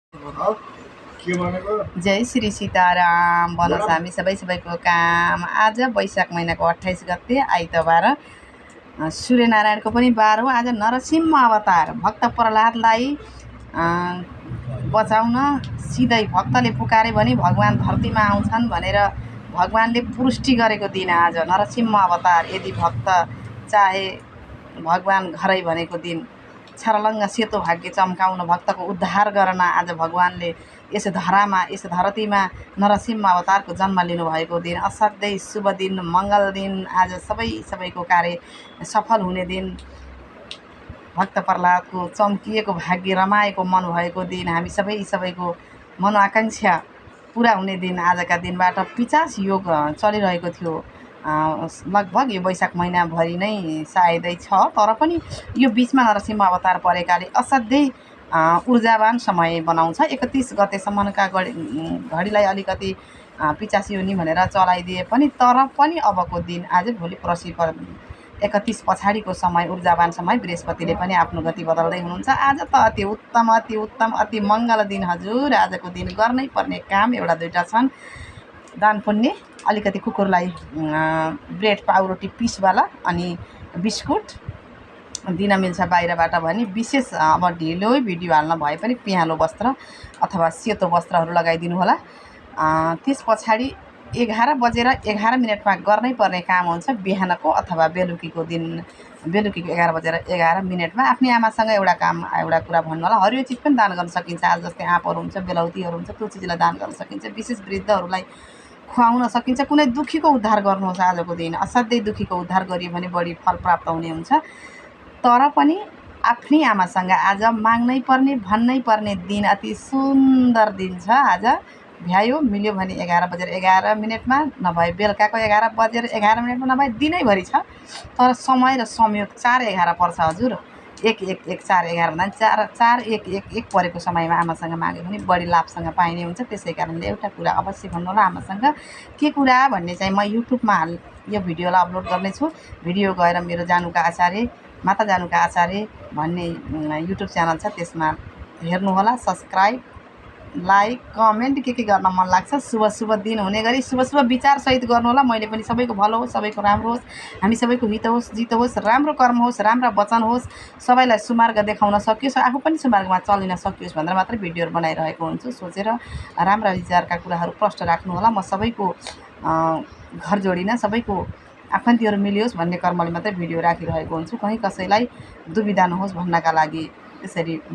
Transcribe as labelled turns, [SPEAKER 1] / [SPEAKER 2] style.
[SPEAKER 1] जय श्री सीताराम बनोस् हामी सबैको काम। आज वैशाख महिनाको 28 गते आइतबार सूर्यनारायणको पनि बार हो। आज नरसिंह अवतार भक्त प्रहलादलाई बचाउन सिधै भक्तले पुकारे भने भगवान धरतीमा आउँछन् भनेर भगवानले पुष्टि गरेको दिन आज नरसिंह अवतार। यदि भक्त चाहे भगवान घरै भनेको दिन छरलङ्ग सेतो भाग्य चम्काउन भक्तको उद्धार गर्न आज भगवानले यस धरामा यस धरतीमा नरसिंह अवतारको जन्म लिनुभएको दिन। असाध्यै शुभ दिन, मङ्गल दिन। आज सबैको कार्य सफल हुने दिन, भक्त प्रहलादको चम्किएको भाग्य रमाएको मन भएको दिन, हामी सबैको मनोआकाङ्क्षा पुरा हुने दिन। आजका दिनबाट 50 योग चलिरहेको थियो। लगभग यो वैशाख महिनाभरि नै सायदै छ, तर पनि यो बिचमा नरसिंह अवतार परेकाले असाध्यै ऊर्जावान समय बनाउँछ। 31 गतेसम्मका घडीलाई अलिकति 85 योनि भनेर चलाइदिए पनि, तर पनि अबको दिन आज भोलि पर्सि 31 पछाडिको समय ऊर्जावान समय बृहस्पतिले पनि आफ्नो गति बदल्दै हुनुहुन्छ। आज त अति उत्तम अति मङ्गल दिन हजुर। आजको दिन गर्नै पर्ने काम एउटा दुईटा छन्। दान पुण्य, अलिकति कुकुरलाई ब्रेड पाउरोटी पिसवाला अनि बिस्कुट दिन मिल्छ बाहिरबाट भने। विशेष अब ढिलो भिडियो हाल्न भए पनि पियालो वस्त्र अथवा सेतो वस्त्रहरू लगाइदिनु होला। त्यस पछाडि 11 बजेर 11 मिनटमा गर्नै पर्ने काम हुन्छ बिहानको अथवा बेलुकीको दिन। बेलुकीको 11 बजेर 11 मिनटमा आफ्नै आमासँग एउटा कुरा भन्नु होला। हरियो चिज पनि दान गर्न सकिन्छ। आज जस्तै आँपहरू हुन्छ, बेलौतीहरू हुन्छ, त्यो चिजलाई दान गर्न सकिन्छ। विशेष वृद्धहरूलाई खुवाउन सकिन्छ। कुनै दुःखीको उद्धार गर्नुहोस् आजको दिन। असाध्यै दुःखीको उद्धार गरियो भने बढी फल प्राप्त हुने हुन्छ। तर पनि आफ्नै आमासँग आज माग्नै पर्ने भन्नै पर्ने दिन, अति सुन्दर दिन छ आज। भ्यायो मिल्यो भने 11 बजेर 11 मिनटमा, नभए बेलुकाको 11 बजेर 11 मिनटमा, नभए दिनैभरि छ। तर समय र संयोग 4-11 पर्छ हजुर। 1-1-1 4-11 भन्दा 4-4-1-1-1 परेको समयमा आमासँग माग्यो भने बढी लाभसँग पाइने हुन्छ। त्यसै कारणले एउटा कुरा अवश्य भन्नु होला आमासँग। के कुरा भन्ने चाहिँ म युट्युबमा यो भिडियोलाई अपलोड गर्नेछु। भिडियो गएर मेरो जानुका आचार्य, माता जानुका आचार्य भन्ने युट्युब च्यानल छ, त्यसमा हेर्नुहोला। सब्सक्राइब, लाइक, कमेन्ट के गर्न मन लाग्छ शुभ दिन हुने गरी शुभ विचारसहित गर्नुहोला। मैले पनि सबैको भलो होस्, सबैको राम्रो होस्, हामी सबैको हित होस्, जित होस्, राम्रो कर्म होस्, राम्रा वचन होस्, सबैलाई सुमार्ग देखाउन सकियोस्, आफू पनि सुमार्गमा चलिन सकियोस् भनेर मात्रै भिडियोहरू बनाइरहेको हुन्छु। सोचेर राम्रा विचारका कुराहरू प्रष्ट राख्नुहोला। म सबैको घर जोडिन, सबैको आफन्तीहरू मिलियोस् भन्ने कर्मले मात्रै भिडियो राखिरहेको हुन्छु। कहीँ कसैलाई दुविधा नहोस् भन्नका लागि। त्यसरी